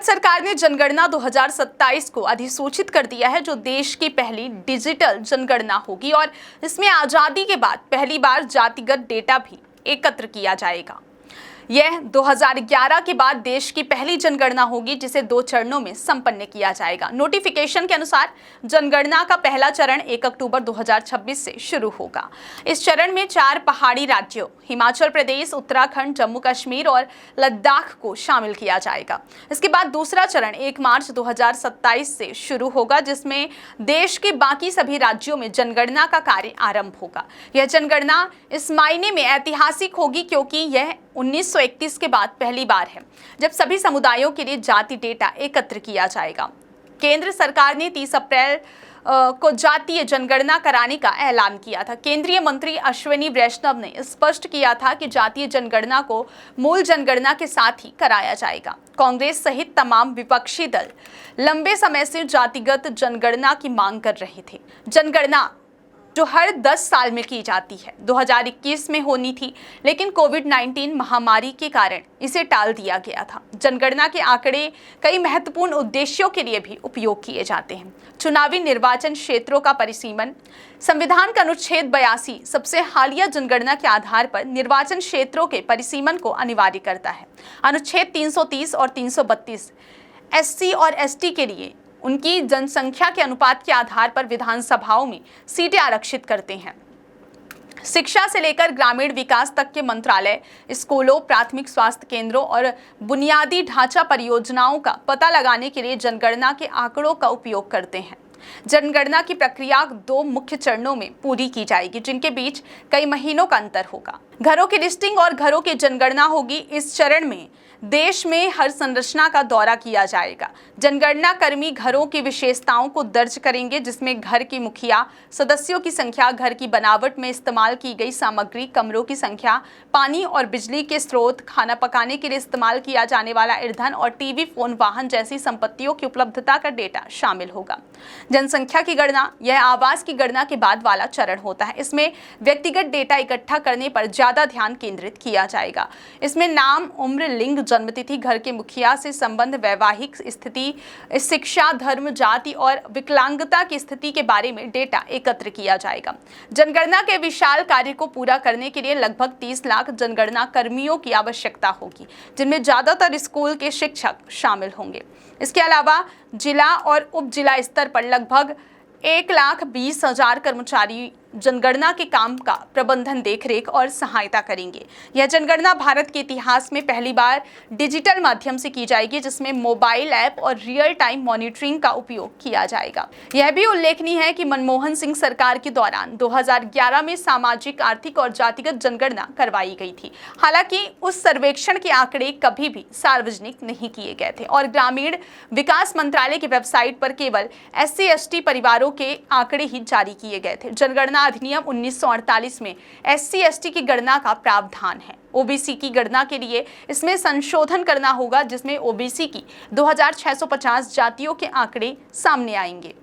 भारत सरकार ने जनगणना 2027 को अधिसूचित कर दिया है, जो देश की पहली डिजिटल जनगणना होगी और इसमें आजादी के बाद पहली बार जातिगत डेटा भी एकत्र किया जाएगा। यह 2011 के बाद देश की पहली जनगणना होगी, जिसे 2 चरणों में संपन्न किया जाएगा। नोटिफिकेशन के अनुसार जनगणना का पहला चरण 1 अक्टूबर 2026 से शुरू होगा। इस चरण में 4 पहाड़ी राज्यों हिमाचल प्रदेश, उत्तराखंड, जम्मू कश्मीर और लद्दाख को शामिल किया जाएगा। इसके बाद दूसरा चरण 1 मार्च 2027 से शुरू होगा, जिसमें देश के बाकी सभी राज्यों में जनगणना का कार्य आरंभ होगा। यह जनगणना इस मायने में ऐतिहासिक होगी क्योंकि यह 1931 के बाद पहली बार है जब सभी समुदायों के लिए जाति डेटा एकत्र किया जाएगा। केंद्र सरकार ने 30 अप्रैल को जातीय जनगणना कराने का ऐलान किया था। केंद्रीय मंत्री अश्विनी वैष्णव ने स्पष्ट किया था कि जातीय जनगणना को मूल जनगणना के साथ ही कराया जाएगा। कांग्रेस सहित तमाम विपक्षी दल लंबे समय से जातिगत जनगणना की मांग कर रहे थे। जनगणना जो हर 10 साल में की जाती है 2021 में होनी थी, लेकिन कोविड-19 महामारी के कारण इसे टाल दिया गया था। जनगणना के आंकड़े कई महत्वपूर्ण उद्देश्यों के लिए भी उपयोग किए जाते हैं। चुनावी निर्वाचन क्षेत्रों का परिसीमन, संविधान का अनुच्छेद 82 सबसे हालिया जनगणना के आधार पर निर्वाचन क्षेत्रों के परिसीमन को अनिवार्य करता है। अनुच्छेद 330 और 332 SC और ST के लिए उनकी जनसंख्या के अनुपात के आधार पर विधानसभाओं में सीटें आरक्षित करते हैं। शिक्षा से लेकर ग्रामीण विकास तक के मंत्रालय स्कूलों, प्राथमिक स्वास्थ्य केंद्रों और बुनियादी ढांचा परियोजनाओं का पता लगाने के लिए जनगणना के आंकड़ों का उपयोग करते हैं। जनगणना की प्रक्रिया 2 मुख्य चरणों में पूरी की जाएगी, जिनके बीच कई महीनों का अंतर होगा। घरों की लिस्टिंग और घरों की जनगणना होगी। इस चरण में देश में हर संरचना का दौरा किया जाएगा। जनगणना कर्मी घरों की विशेषताओं को दर्ज करेंगे, जिसमें घर की मुखिया, सदस्यों की संख्या, घर की बनावट में इस्तेमाल की गई सामग्री, कमरों की संख्या, पानी और बिजली के स्रोत, खाना पकाने के लिए इस्तेमाल किया जाने वाला ईंधन और टीवी, फोन, वाहन जैसी संपत्तियों की उपलब्धता का डेटा शामिल होगा। जनसंख्या की गणना यह आवास की गणना के बाद वाला चरण होता है। इसमें व्यक्तिगत डेटा इकट्ठा करने पर ज्यादा ध्यान केंद्रित किया जाएगा। इसमें नाम, उम्र, लिंग, जन्मतिथि, घर के मुखिया से संबंध, वैवाहिक स्थिति, शिक्षा, धर्म, जाति और विकलांगता की स्थिति के बारे में डेटा एकत्र किया जाएगा। जनगणना के विशाल कार्य को पूरा करने के लिए लगभग 30 लाख जनगणना कर्मियों की आवश्यकता होगी, जिनमें ज्यादातर स्कूल के शिक्षक शामिल होंगे। इसके अलावा जिला और उप जिला स्तर पर लगभग 1,20,000 कर्मचारी जनगणना के काम का प्रबंधन, देखरेख और सहायता करेंगे। यह जनगणना भारत के इतिहास में पहली बार डिजिटल माध्यम से की जाएगी, जिसमें मोबाइल ऐप और रियल टाइम मॉनिटरिंग का उपयोग किया जाएगा। यह भी उल्लेखनीय है कि मनमोहन सिंह सरकार के दौरान 2011 में सामाजिक, आर्थिक और जातिगत जनगणना करवाई गई थी। हालांकि उस सर्वेक्षण के आंकड़े कभी भी सार्वजनिक नहीं किए गए थे और ग्रामीण विकास मंत्रालय की वेबसाइट पर केवल SC ST परिवारों के आंकड़े ही जारी किए गए थे। जनगणना अधिनियम 1948 में SC ST की गणना का प्रावधान है। OBC की गणना के लिए इसमें संशोधन करना होगा, जिसमें OBC की 2650 जातियों के आंकड़े सामने आएंगे।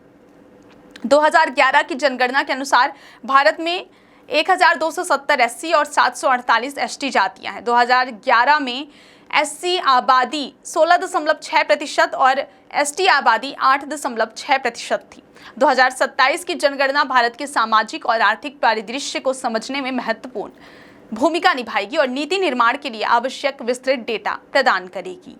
2011 की जनगणना के अनुसार भारत में 1270 SC और 748 ST जातियां हैं। 2011 में SC आबादी 16.6% और ST आबादी 8.6% थी। 2027 की जनगणना भारत के सामाजिक और आर्थिक परिदृश्य को समझने में महत्वपूर्ण भूमिका निभाएगी और नीति निर्माण के लिए आवश्यक विस्तृत डेटा प्रदान करेगी।